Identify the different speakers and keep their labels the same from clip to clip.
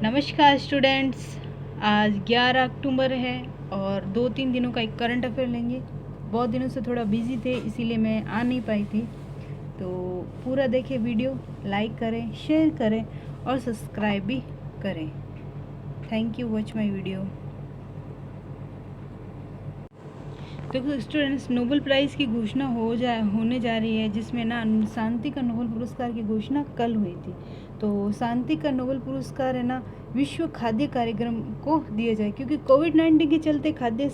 Speaker 1: नमस्कार स्टूडेंट्स। आज 11 अक्टूबर है और 2-3 दिनों का एक करंट अफेयर लेंगे। बहुत दिनों से थोड़ा बिजी थे, इसीलिए मैं आ नहीं पाई थी। तो पूरा देखें वीडियो, लाइक करें, शेयर करें और सब्सक्राइब भी करें। Thank you, watch my video. देखो स्टूडेंट्स, नोबेल प्राइज़ की घोषणा होने जा रही है, जिसमें ना शांति का नोबेल पुरस्कार की घोषणा कल हुई थी। तो शांति का नोबेल पुरस्कार है ना विश्व खाद्य कार्यक्रम को दिया जाए, क्योंकि कोविड-19 के चलते खाद्य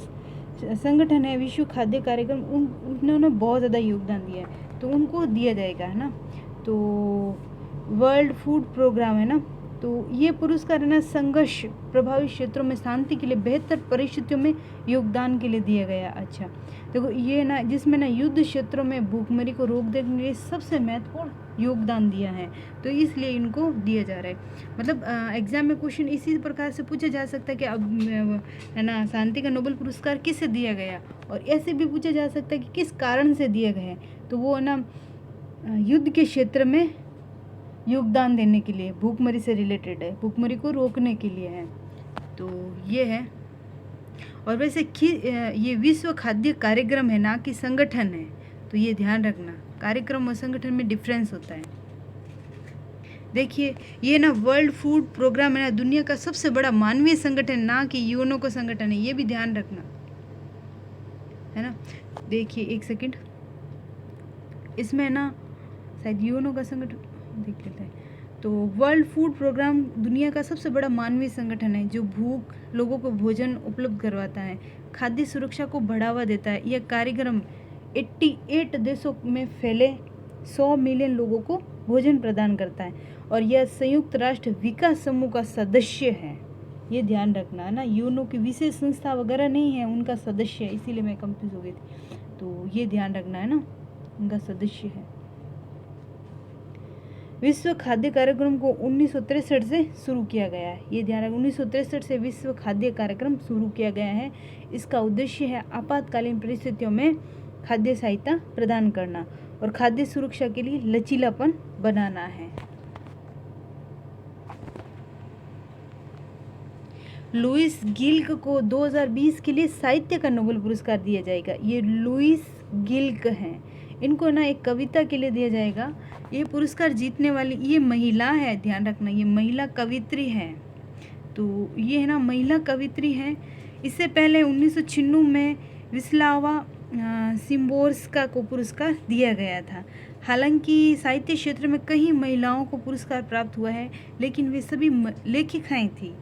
Speaker 1: संगठन है विश्व खाद्य कार्यक्रम, उन्होंने बहुत ज़्यादा योगदान दिया है, तो उनको दिया जाएगा, है ना। तो वर्ल्ड फूड प्रोग्राम है ना, तो ये पुरस्कार है ना संघर्ष प्रभावित क्षेत्रों में शांति के लिए बेहतर परिस्थितियों में योगदान के लिए दिया गया। अच्छा देखो, ये ना जिसमें ना युद्ध क्षेत्रों में भूखमरी को रोक देने के लिए सबसे महत्वपूर्ण योगदान दिया है, तो इसलिए इनको दिया जा रहा है। मतलब एग्जाम में क्वेश्चन इसी प्रकार से पूछा जा सकता है कि अब है ना शांति का नोबेल पुरस्कार किसे दिया गया, और ऐसे भी पूछा जा सकता है कि किस कारण से दिया गया है। तो वो है ना युद्ध के क्षेत्र में योगदान देने के लिए, भूखमरी से रिलेटेड है, भूखमरी को रोकने के लिए है। तो ये है। और वैसे ये विश्व खाद्य कार्यक्रम है ना कि संगठन है, तो ये ध्यान रखना, कार्यक्रम और संगठन में डिफरेंस होता है। देखिए ये ना वर्ल्ड फूड प्रोग्राम है ना दुनिया का सबसे बड़ा मानवीय संगठन, ना कि यूएनओ का संगठन है, ये भी ध्यान रखना, है ना। देखिए एक सेकंड, इसमें ना शायद यूएनओ का संगठन देख लेते हैं। तो वर्ल्ड फूड प्रोग्राम दुनिया का सबसे बड़ा मानवीय संगठन है, जो भूख लोगों को भोजन उपलब्ध करवाता है, खाद्य सुरक्षा को बढ़ावा देता है। यह कार्यक्रम 88 देशों में फैले 100 मिलियन लोगों को भोजन प्रदान करता है, और यह संयुक्त राष्ट्र विकास समूह का सदस्य है। ये ध्यान रखना, है ना, यूएनओ की विशेष संस्था वगैरह नहीं है, उनका सदस्य है, इसीलिए मैं कंफ्यूज हो गई थी। तो ये ध्यान रखना, है ना, उनका सदस्य है। विश्व खाद्य कार्यक्रम को 1963 से शुरू किया गया है, ये ध्यान रखें, 1963 से विश्व खाद्य कार्यक्रम शुरू किया गया है। इसका उद्देश्य है आपातकालीन परिस्थितियों में खाद्य सहायता प्रदान करना और खाद्य सुरक्षा के लिए लचीलापन बनाना है। लुईस गिल्क को 2020 के लिए साहित्य का नोबेल पुरस्कार दिया जाएगा। ये लुईस गिल्क हैं, इनको ना एक कविता के लिए दिया जाएगा। ये पुरस्कार जीतने वाली ये महिला है, ध्यान रखना, ये महिला कवित्री है। तो ये है ना महिला कवित्री है। इससे पहले 1996 में विस्लावा सिम्बोर्स्का को पुरस्कार दिया गया था। हालांकि साहित्य क्षेत्र में कई महिलाओं को पुरस्कार प्राप्त हुआ है, लेकिन वे सभी लेखिकाएं थी।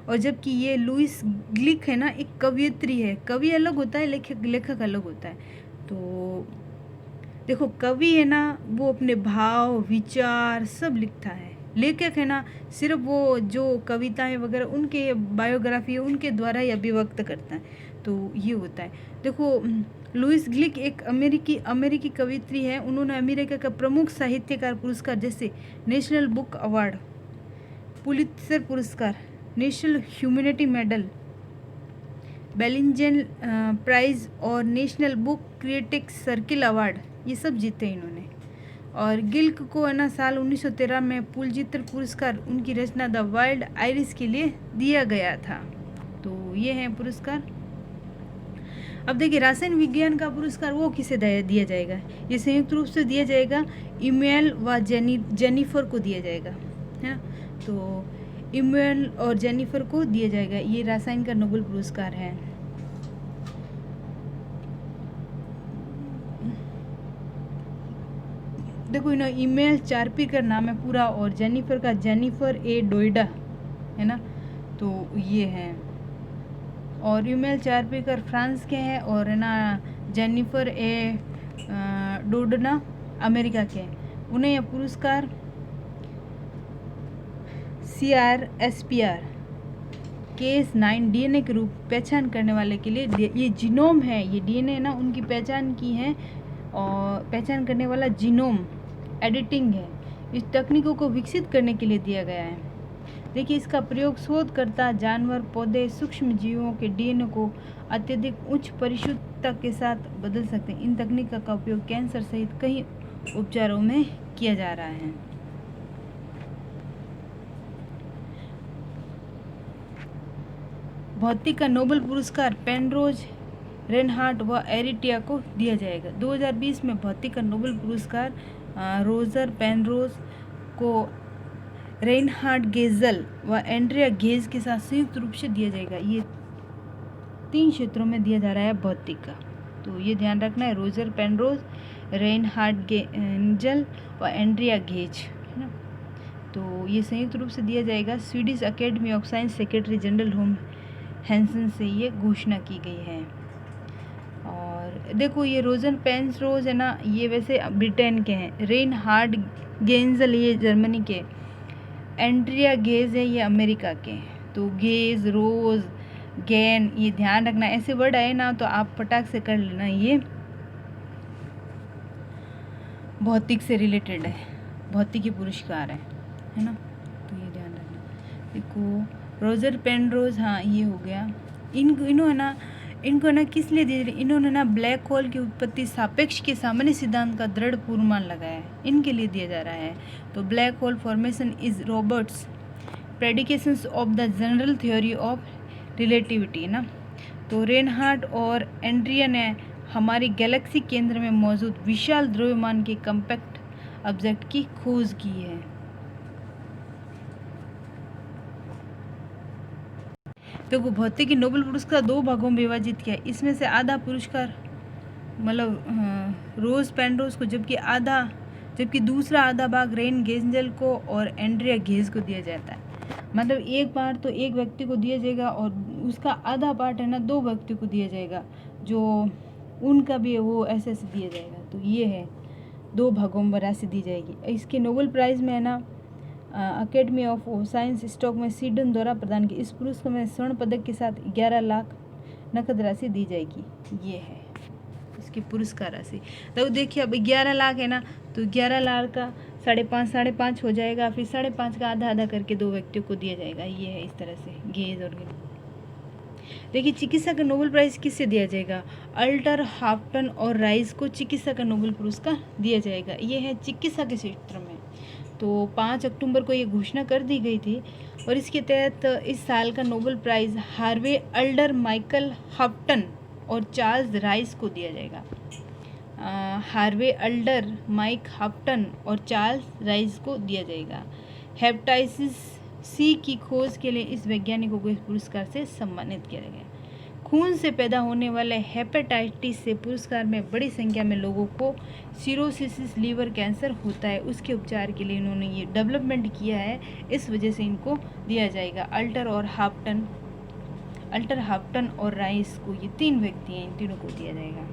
Speaker 1: और जबकि ये लुईस ग्लिक है ना एक कवियत्री है, कवि अलग होता है, लेखक अलग होता है। तो देखो कवि है ना वो अपने भाव विचार सब लिखता है, लेखक है ना सिर्फ वो जो कविताएं वगैरह उनके बायोग्राफी है उनके द्वारा ही अभिव्यक्त करता है। तो ये होता है। देखो लुईस ग्लिक एक अमेरिकी कवित्री है। उन्होंने अमेरिका का प्रमुख साहित्यकार पुरस्कार जैसे नेशनल बुक अवार्ड, पुलित्जर पुरस्कार, नेशनल ह्यूमैनिटी मेडल, बेलिंजन प्राइज़ और national book critics circle award, ये सब जीते इन्होंने। और गिल्क को है ना साल 1913 में पुलित्जर पुरस्कार उनकी रचना द वाइल्ड आइरिस के लिए दिया गया था। तो ये है पुरस्कार। अब देखिए रसायन विज्ञान का पुरस्कार वो किसे दिया जाएगा, ये संयुक्त रूप से दिया जाएगा, इमैनुएल व जेनिफर को दिया जाएगा, है ना। तो इमैनुएल और जेनिफर को दिया जाएगा, ये रसायन का नोबेल पुरस्कार है। देखो ना इमैनुएल चारपीकर नाम है पूरा, और जेनिफर का जेनिफर ए डोइडा, है ना। तो ये है। और इमैनुएल चारपीकर फ्रांस के हैं, और है ना जेनिफर ए डोडना अमेरिका के हैं। उन्हें यह पुरस्कार CRISPR केस 9 डीएनए के रूप पहचान करने वाले के लिए, ये जीनोम है, ये डीएनए ना उनकी पहचान की है, और पहचान करने वाला जीनोम एडिटिंग है, इस तकनीकों को विकसित करने के लिए दिया गया है। देखिए इसका प्रयोग शोधकर्ता जानवर, पौधे, सूक्ष्म जीवों के डीएनए को अत्यधिक उच्च परिशुद्धता के साथ बदल सकते हैं। इन तकनीकों का उपयोग कैंसर सहित कई उपचारों में किया जा रहा है। भौतिक का नोबेल पुरस्कार पेनरोज, रेनहार्ट व एरिटिया को दिया जाएगा। 2020 में भौतिक का नोबेल पुरस्कार रोजर पेनरोज को रेनहार्ट गेजल व एंड्रिया गेज के साथ संयुक्त रूप से दिया जाएगा। ये 3 क्षेत्रों में दिया जा रहा है भौतिक का, तो ये ध्यान रखना है, रोजर पेनरोज, रेनहार्ट गेजल व एंड्रिया गेज, है ना। तो ये संयुक्त रूप से दिया जाएगा। Swedish Academy of Science secretary general होम हैंसन से ये घोषणा की गई है। और देखो ये रोजर पेनरोज है ना, ये वैसे ब्रिटेन के हैं, रेनहार्ट गेंजल ये जर्मनी के, एंड्रिया गेज है ये अमेरिका के। तो गेज, रोज, गैन, ये ध्यान रखना, ऐसे वर्ड आए ना तो आप फटाक से कर लेना, ये भौतिक से रिलेटेड है, भौतिकी पुरस्कार है ना, तो ये ध्यान रखना। देखो रोजर पेनरोज, हाँ ये हो गया। इनको ना किस लिए दिए, इन्होंने ना ब्लैक होल की उत्पत्ति सापेक्ष के सामान्य सिद्धांत का दृढ़ पूर्वानुमान लगाया है, इनके लिए दिया जा रहा है। तो black hole formation is robust predictions of the general theory of relativity ना। तो रेनहार्ट और एंड्रिया ने हमारी गैलेक्सी केंद्र में मौजूद विशाल द्रव्यमान के कम्पैक्ट ऑब्जेक्ट की खोज की है। देखो भौतिकी नोबेल पुरस्कार 2 भागों में विभाजित किया है। इसमें से आधा पुरस्कार मतलब रोज पेनरोज को, जबकि दूसरा आधा भाग रेन गेंजल को और एंड्रिया गेज को दिया जाता है। मतलब एक पार्ट तो एक व्यक्ति को दिया जाएगा और उसका आधा पार्ट है ना 2 व्यक्ति को दिया जाएगा, जो उनका भी है वो ऐसे दिया जाएगा। तो ये है 2 भागों में राशि दी जाएगी। इसके नोबेल प्राइज़ में है ना अकेडमी ऑफ साइंस स्टॉक में स्वीडन द्वारा प्रदान की। इस पुरस्कार में स्वर्ण पदक के साथ 11 लाख नकद राशि दी जाएगी। ये है इसकी पुरस्कार राशि। तो देखिए अब 11 लाख है ना, तो 11 लाख का 5.5 हो जाएगा, फिर 5.5 का आधा आधा करके 2 व्यक्तियों को दिया जाएगा। ये है इस तरह से गेज और देखिए चिकित्सा का नोबेल प्राइज किससे दिया जाएगा, अल्टर हाफ्टन और राइस को चिकित्सा का नोबेल पुरस्कार दिया जाएगा। ये है चिकित्सा के क्षेत्र में। तो 5 अक्टूबर को ये घोषणा कर दी गई थी और इसके तहत इस साल का Nobel prize Harvey Alter, Michael Houghton और चार्ल्स राइस को दिया जाएगा। हार्वे अल्डर, माइक हाफ्टन और चार्ल्स राइस को दिया जाएगा। हेपेटाइटिस सी की खोज के लिए इस वैज्ञानिकों को इस पुरस्कार से सम्मानित किया गया। खून से पैदा होने वाले हेपेटाइटिस से पुरस्कार में बड़ी संख्या में लोगों को सिरोसिस लीवर कैंसर होता है, उसके उपचार के लिए इन्होंने ये डेवलपमेंट किया है, इस वजह से इनको दिया जाएगा। अल्टर हाफ्टन और राइस को, ये 3 व्यक्ति हैं, इन तीनों को दिया जाएगा।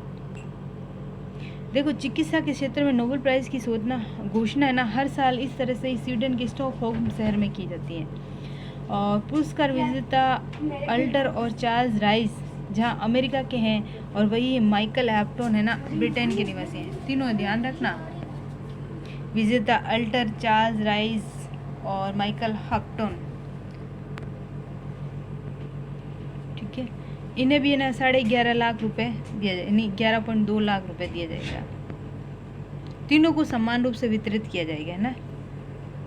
Speaker 1: देखो चिकित्सा के क्षेत्र में नोबेल प्राइज़ की घोषणा है ना हर साल इस तरह से स्वीडन के स्टॉकहोम शहर में की जाती है। और पुरस्कार विजेता अल्टर और चार्ल्स राइस जहां अमेरिका के हैं और वही माइकल हैप्टन है ना ब्रिटेन के निवासी हैं। तीनों ध्यान रखना, विजेता अल्टर, चार्ल्स राइस और माइकल हैप्टन, ठीक है। इन्हें भी ना 11.5 लाख रुपए दिया जाए, यानी 11.2 लाख रुपए दिया जाएगा। तीनों को समान रूप से वितरित किया जाएगा, है ना।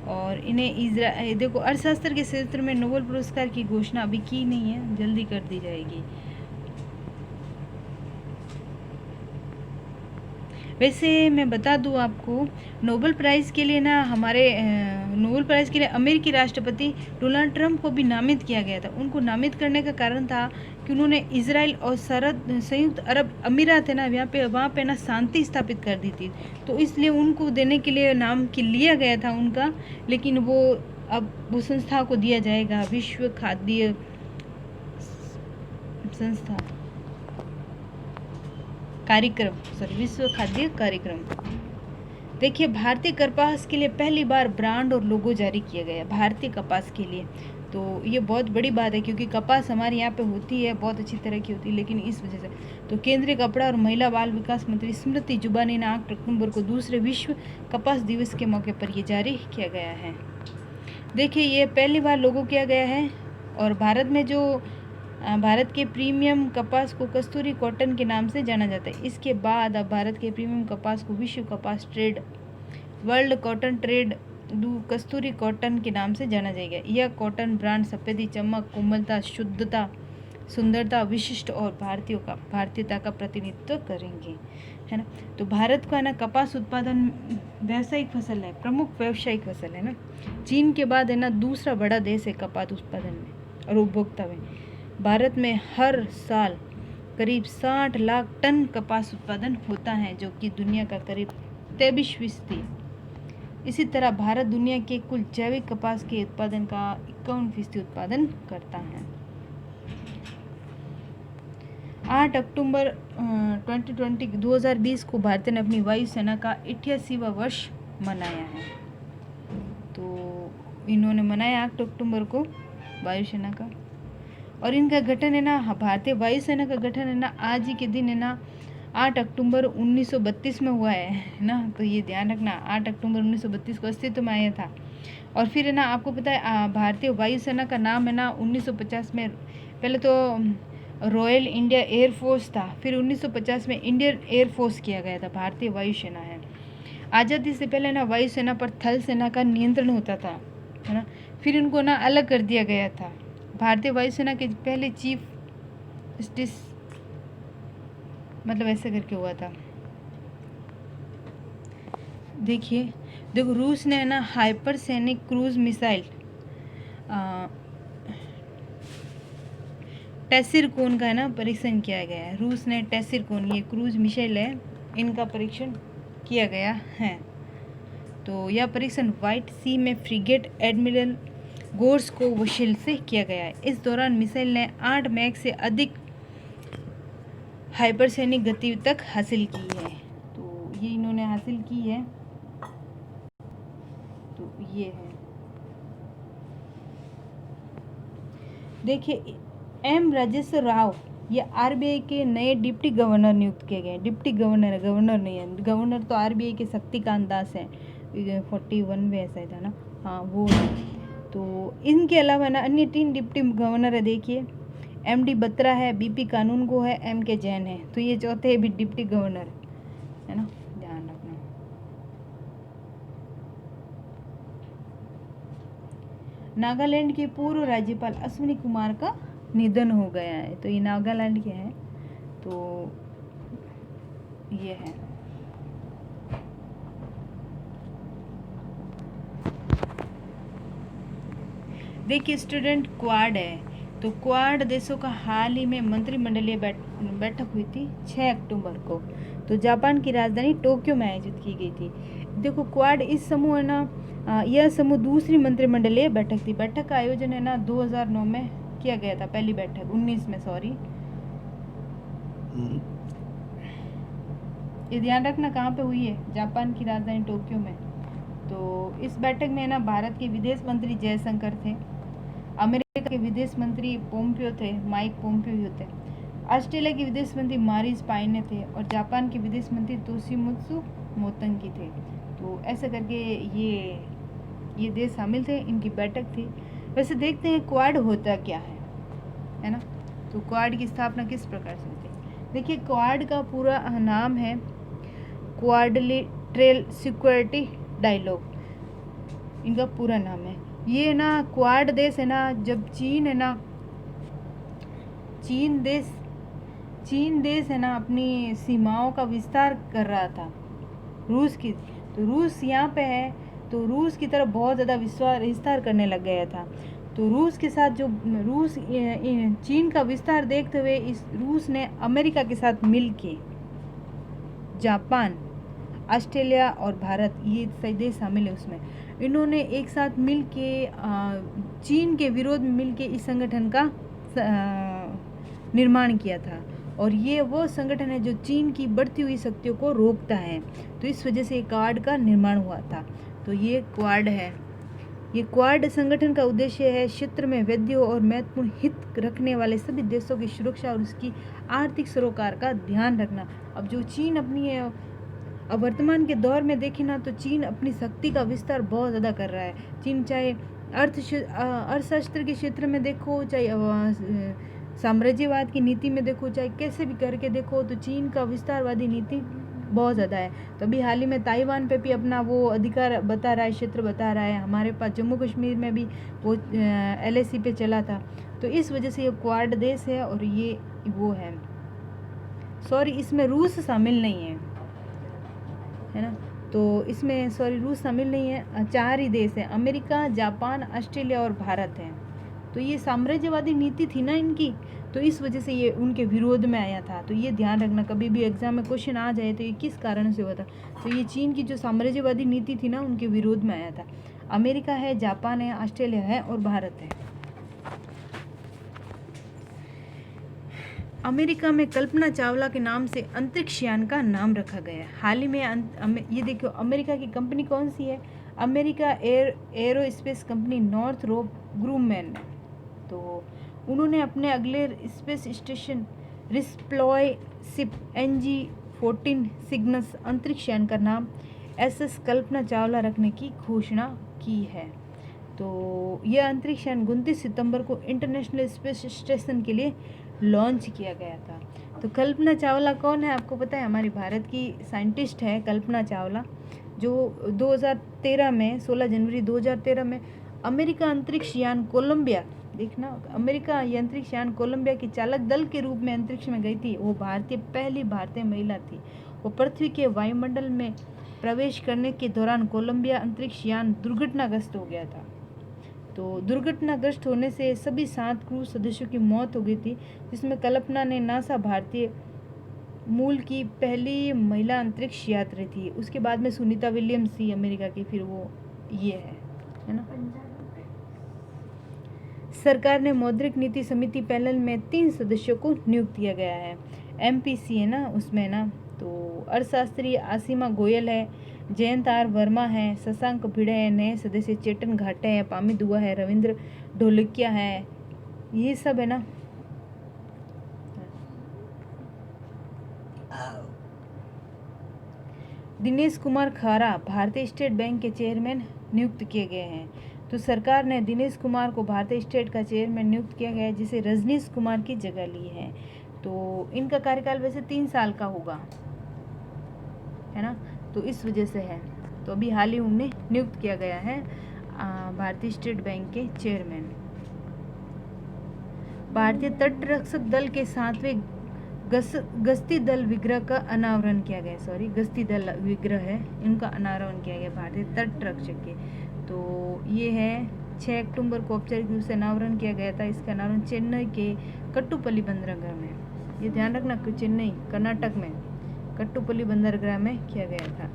Speaker 1: और इन्हें देखो अर्थशास्त्र के क्षेत्र में नोबेल पुरस्कार की घोषणा अभी की नहीं है, जल्दी कर दी जाएगी। वैसे मैं बता दूं आपको, नोबेल प्राइज़ के लिए ना नोबेल प्राइज़ के लिए अमेरिकी राष्ट्रपति डोनाल्ड ट्रंप को भी नामित किया गया था। उनको नामित करने का कारण था कि उन्होंने इजराइल और संयुक्त अरब अमीरात है ना वहाँ पे ना शांति स्थापित कर दी थी, तो इसलिए उनको देने के लिए नाम लिया गया था उनका। लेकिन अब वो संस्था को दिया जाएगा, विश्व खाद्य संस्था कार्यक्रम, विश्व खाद्य कार्यक्रम। देखिए भारतीय कपास के लिए पहली बार ब्रांड और लोगो जारी किया गया, भारतीय कपास के लिए। तो ये बहुत बड़ी बात है क्योंकि कपास हमारे यहाँ पे होती है, बहुत अच्छी तरह की होती है, लेकिन इस वजह से तो केंद्रीय कपड़ा और महिला बाल विकास मंत्री स्मृति जुबिन ने 8 अक्टूबर को दूसरे विश्व कपास दिवस के मौके पर ये जारी किया गया है। देखिए ये पहली बार लोगो किया गया है और भारत के प्रीमियम कपास को कस्तूरी कॉटन के नाम से जाना जाता है। इसके बाद अब भारत के प्रीमियम कपास को विश्व कपास ट्रेड, वर्ल्ड कॉटन ट्रेड कस्तूरी कॉटन के नाम से जाना जाएगा। यह कॉटन ब्रांड सफ़ेदी, चमक, कोमलता, शुद्धता सुंदरता, विशिष्ट और भारतीयता का प्रतिनिधित्व करेंगे, है ना। तो भारत का ना कपास उत्पादन व्यावसायिक फसल है, प्रमुख व्यावसायिक फसल है ना। चीन के बाद है ना दूसरा बड़ा देश है कपास उत्पादन में और उपभोक्ता में। भारत में हर साल करीब 60 लाख टन कपास उत्पादन होता है, जो कि दुनिया का करीब 23%। इसी तरह भारत दुनिया के कुल जैविक कपास के उत्पादन का 51% उत्पादन करता है। 8 अक्टूबर 2020 को भारत ने अपनी वायुसेना का 88वां वर्ष मनाया है। तो इन्होंने मनाया 8 अक्टूबर को वायुसेना का, और इनका गठन है ना, भारतीय वायुसेना का गठन है ना आज ही के दिन है ना 8 अक्टूबर 1932 में हुआ है ना। तो ये ध्यान रखना, 8 अक्टूबर 1932 को अस्तित्व में आया था। और फिर है ना आपको पता है भारतीय वायुसेना का नाम है ना 1950 में पहले तो रॉयल इंडिया एयरफोर्स था, फिर 1950 में इंडियन एयरफोर्स किया गया था, भारतीय वायुसेना है। आज़ादी से पहले ना वायुसेना पर थल सेना का नियंत्रण होता था, है ना। फिर इनको ना अलग कर दिया गया था। भारतीय वायुसेना के पहले चीफ स्टिस मतलब ऐसे करके हुआ था। देखो रूस ने है ना हाइपरसोनिक क्रूज मिसाइल टेसिरकोन का है ना परीक्षण किया गया है। रूस ने टेसिरकोन, ये क्रूज मिसाइल है, इनका परीक्षण किया गया है। तो यह परीक्षण व्हाइट सी में फ्रिगेट एडमिरल गोर्स्कोवशिल से किया गया है। इस दौरान मिसाइल ने 8 मैक से अधिक हाइपरसोनिक गति तक हासिल की है। तो ये इन्होंने हासिल की है। तो ये है, देखिए एम राजेश्वर राव ये आरबीआई के नए डिप्टी गवर्नर नियुक्त किए गए। डिप्टी गवर्नर है, गवर्नर नहीं है। गवर्नर तो आरबीआई के शक्तिकांत दास हैं, 41 में ऐसा था ना, हाँ वो है। तो इनके अलावा ना अन्य 3 डिप्टी गवर्नर है। देखिए एमडी बत्रा है, बीपी कानूनगो है, एमके जैन है। तो ये चौथे भी डिप्टी गवर्नर है ना, ध्यान रखना। नागालैंड के पूर्व राज्यपाल अश्विनी कुमार का निधन हो गया है। तो ये नागालैंड के हैं। तो ये है, देखिए स्टूडेंट क्वाड है। तो क्वाड देशों का हाल ही में मंत्रिमंडलीय बैठक हुई थी 6 अक्टूबर को। तो जापान की राजधानी टोक्यो में आयोजित की गई थी। देखो क्वाड इस समूह है ना, यह समूह दूसरी मंत्रिमंडलीय बैठक थी। बैठक का आयोजन है ना 2009 में किया गया था, पहली बैठक 19 में, सॉरी। ये ध्यान रखना कहाँ पे हुई है, जापान की राजधानी टोक्यो में। तो इस बैठक में ना भारत के विदेश मंत्री जयशंकर थे, अमेरिका के विदेश मंत्री पोम्पियो थे, माइक पोम्पियो थे, ऑस्ट्रेलिया के विदेश मंत्री मारिस पाइने थे, और जापान के विदेश मंत्री तोशिमित्सु मोतेगी थे। तो ऐसा करके ये देश शामिल थे, इनकी बैठक थी। वैसे देखते हैं क्वाड होता क्या है ना। तो क्वाड की स्थापना किस प्रकार से होती है। देखिए क्वाड का पूरा नाम है क्वाड्रिलेटरल सिक्योरिटी डायलॉग, इनका पूरा नाम है। ये ना क्वाड देश है ना, जब चीन है ना, चीन देश है ना अपनी सीमाओं का विस्तार कर रहा था रूस की। तो रूस यहाँ पे है, तो रूस की तरफ बहुत ज़्यादा विस्तार करने लग गया था। तो रूस के साथ जो चीन का विस्तार देखते हुए इस रूस ने अमेरिका के साथ मिलके जापान, ऑस्ट्रेलिया और भारत, ये देश शामिल है उसमें, इन्होंने एक साथ मिलके चीन के विरोध में मिलके इस संगठन का निर्माण किया था। और ये वो संगठन है जो चीन की बढ़ती हुई शक्तियों को रोकता है। तो इस वजह से क्वाड का निर्माण हुआ था। तो ये क्वाड है। ये क्वाड संगठन का उद्देश्य है क्षेत्र में वैध और महत्वपूर्ण हित रखने वाले सभी देशों की सुरक्षा और उसकी आर्थिक सरोकार का ध्यान रखना। अब जो चीन अपनी अब वर्तमान के दौर में देखें ना, तो चीन अपनी शक्ति का विस्तार बहुत ज़्यादा कर रहा है। चीन चाहे अर्थशास्त्र के क्षेत्र में देखो, चाहे साम्राज्यवाद की नीति में देखो, चाहे कैसे भी करके देखो, तो चीन का विस्तारवादी नीति बहुत ज़्यादा है। तो अभी हाल ही में ताइवान पे भी अपना वो अधिकार बता रहा है, क्षेत्र बता रहा है। हमारे पास जम्मू कश्मीर में भी वो LAC पे चला था। तो इस वजह से ये क्वाड देश है और ये वो है, सॉरी इसमें रूस शामिल नहीं है ना। तो इसमें सॉरी रूस शामिल नहीं है, 4 ही देश हैं, अमेरिका, जापान, ऑस्ट्रेलिया और भारत हैं। तो ये साम्राज्यवादी नीति थी ना इनकी, तो इस वजह से ये उनके विरोध में आया था। तो ये ध्यान रखना, कभी भी एग्जाम में क्वेश्चन आ जाए तो ये किस कारण से हुआ था। तो ये चीन की जो साम्राज्यवादी नीति थी ना, उनके विरोध में आया था। अमेरिका है, जापान है, ऑस्ट्रेलिया है और भारत है। अमेरिका में कल्पना चावला के नाम से अंतरिक्ष यान का नाम रखा गया है। हाल ही में ये देखो, अमेरिका की कंपनी कौन सी है, America aerospace company Northrop Grumman. तो उन्होंने अपने अगले space station resupply ship NG-14 Cygnus अंतरिक्ष यान का नाम SS कल्पना चावला रखने की घोषणा की है। तो यह अंतरिक्ष यान 29 सितंबर को इंटरनेशनल स्पेस स्टेशन के लिए लॉन्च किया गया था। तो कल्पना चावला कौन है आपको पता है? हमारी भारत की साइंटिस्ट है कल्पना चावला, जो 2013 में 16 जनवरी 2013 में अमेरिका अंतरिक्ष यान कोलंबिया, देखना, अमेरिका अंतरिक्ष यान कोलंबिया की चालक दल के रूप में अंतरिक्ष में गई थी। वो पहली भारतीय महिला थी। वो पृथ्वी के वायुमंडल में प्रवेश करने के दौरान कोलंबिया अंतरिक्ष यान दुर्घटनाग्रस्त हो गया था। तो दुर्घटनाग्रस्त होने से सभी 7 क्रू सदस्यों की मौत हो गई थी, जिसमें कल्पना ने नासा भारतीय मूल की पहली महिला अंतरिक्ष यात्री थी। उसके बाद में सुनीता विलियम्स थी अमेरिका की, फिर वो ये है ना। सरकार ने मौद्रिक नीति समिति पैनल में 3 सदस्यों को नियुक्त किया गया है। MPC है ना, उसमें ना तो अर्थशास्त्री आसिमा गोयल है, जयंत R वर्मा है, शशांक भिड़े है, नए सदस्य चेतन घाटे है, पामी दुआ है, रविंद्र ढोलकिया है, ये सब है ना। दिनेश कुमार खारा भारतीय स्टेट बैंक के चेयरमैन नियुक्त किए गए हैं। तो सरकार ने दिनेश कुमार को भारतीय स्टेट का चेयरमैन नियुक्त किया गया है, जिसे रजनीश कुमार की जगह ली है। तो इनका कार्यकाल वैसे 3 साल का होगा, है ना। तो इस वजह से है। तो अभी हाल ही उन्हें नियुक्त किया गया है भारतीय स्टेट बैंक के चेयरमैन। भारतीय तटरक्षक दल के 7वें गश्ती दल विग्रह का अनावरण किया गया। सॉरी, गश्ती दल विग्रह है, इनका अनावरण किया गया भारतीय तटरक्षक के। तो ये है 6 अक्टूबर को औपचारिक रूप से अनावरण किया गया था। इसका अनावरण चेन्नई के कट्टुपल्ली बंदरगाह में, ये ध्यान रखना, चेन्नई कर्नाटक में कट्टुपल्ली बंदरगाह में किया गया था।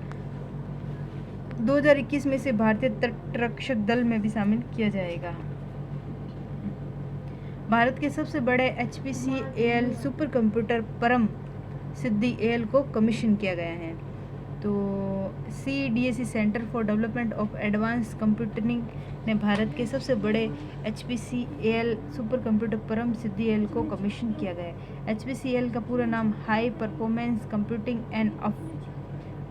Speaker 1: 2021 में से भारतीय तटरक्षक दल में भी शामिल किया जाएगा। भारत के सबसे बड़े HPC AL सुपर कंप्यूटर परम सिद्धि AL को कमीशन किया गया है। तो CDSE centre for development of advance computing ने भारत के सबसे बड़े HPC AL सुपर कंप्यूटर परम सिद्धि AL को कमीशन किया गया है। HPC AL का पूरा नाम high performance computing and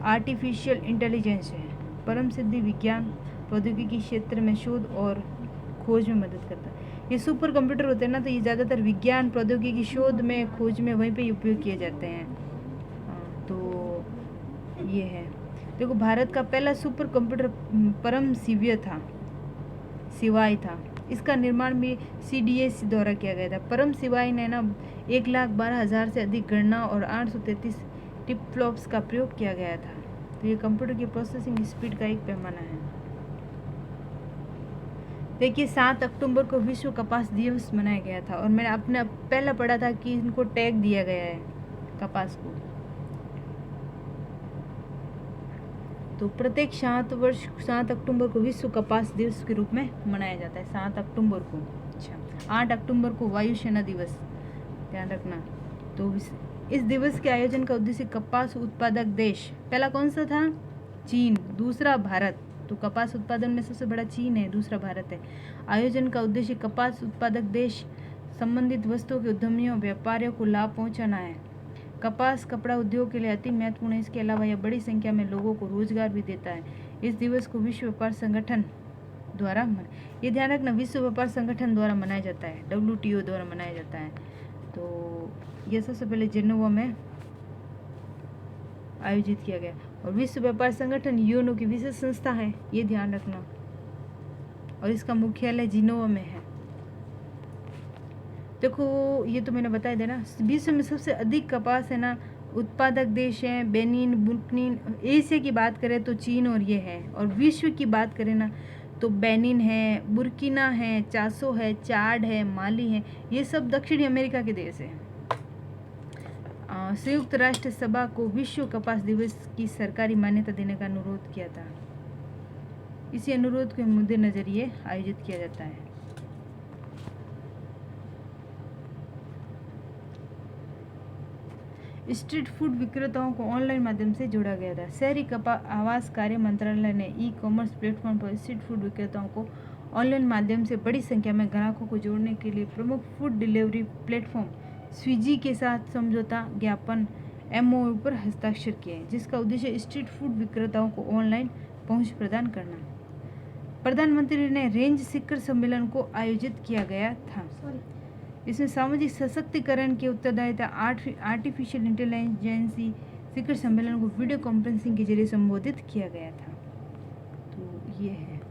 Speaker 1: artificial intelligence है। परम सिद्धि विज्ञान प्रौद्योगिकी क्षेत्र में शोध और खोज में मदद करता है। ये सुपर कंप्यूटर होते हैं ना, तो ये ज़्यादातर विज्ञान प्रौद्योगिकी शोध में, खोज में, वहीं पे उपयोग किए जाते हैं। तो ये है, देखो, भारत का पहला सुपर कंप्यूटर परम शिवाय था। इसका निर्माण भी CDSE द्वारा किया गया था। परम शिवाय ने ना 1,12,000 से अधिक गणना और 833 टिपफ्लॉप्स का प्रयोग किया गया था। तो ये कंप्यूटर की प्रोसेसिंग स्पीड का एक पैमाना है। देखिए, 7 अक्टूबर को विश्व कपास दिवस मनाया गया था, और मैंने अपने पहला पढ़ा था कि इनको टैग दिया गया है कपास को। तो प्रत्येक 7 अक्टूबर को विश्व कपास दिवस के रूप में मनाया जाता है, 7 अक्टूबर को। अच्छा, 8 अक्टूबर को वायुसेना दिवस, ध्यान रखना। तो इस दिवस के आयोजन का उद्देश्य कपास उत्पादक देश, पहला कौन सा था? चीन, दूसरा भारत। तो कपास उत्पादन में सबसे बड़ा चीन है, दूसरा भारत है। आयोजन का उद्देश्य कपास उत्पादक देश संबंधित वस्तुओं के उद्यमियों, व्यापारियों को लाभ पहुंचाना है। कपास कपड़ा उद्योग के लिए अति महत्वपूर्ण है। इसके अलावा यह बड़ी संख्या में लोगों को रोजगार भी देता है। इस दिवस को विश्व व्यापार संगठन द्वारा, ये ध्यान रखना, विश्व व्यापार संगठन द्वारा मनाया जाता है, WTO द्वारा मनाया जाता है। तो ये सबसे पहले जेनेवा में आयोजित किया गया। और विश्व व्यापार संगठन यूएनओ की विशेष संस्था है, ये ध्यान रखना, और इसका मुख्यालय जिनेवा में है। देखो ये तो मैंने बताया था ना। विश्व में सबसे अधिक कपास है ना उत्पादक देश हैं बेनिन, बुर्किना। एशिया की बात करें तो चीन और ये है, और विश्व की बात करें ना तो बेनिन है, बुर्किना है, चासो है, चाड है, माली है, ये सब दक्षिणी अमेरिका के देश हैं। संयुक्त राष्ट्र सभा को विश्व कपास दिवस की सरकारी मान्यता देने का अनुरोध किया था। इसी अनुरोध के मद्देनजर ये आयोजित किया जाता है। स्ट्रीट फूड विक्रेताओं को ऑनलाइन माध्यम से जोड़ा गया था। शहरी आवास कार्य मंत्रालय ने ई कॉमर्स प्लेटफॉर्म पर स्ट्रीट फूड विक्रेताओं को ऑनलाइन माध्यम से बड़ी संख्या में ग्राहकों को जोड़ने के लिए प्रमुख फूड डिलीवरी प्लेटफॉर्म स्विगी के साथ समझौता ज्ञापन MOU पर हस्ताक्षर किए हैं, जिसका उद्देश्य स्ट्रीट फूड विक्रेताओं को ऑनलाइन पहुंच प्रदान करना। प्रधानमंत्री ने रेंज शिखर सम्मेलन को आयोजित किया गया था। इसमें सामाजिक सशक्तिकरण के उत्तरदायिता आर्टिफिशियल इंटेलिजेंस शिखर सम्मेलन को वीडियो कॉन्फ्रेंसिंग के जरिए संबोधित किया गया था। तो ये है।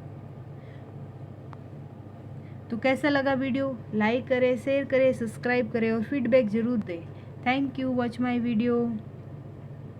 Speaker 1: तो कैसा लगा वीडियो? लाइक करें, शेयर करें, सब्सक्राइब करें और फीडबैक जरूर दें। Thank you, watch my video.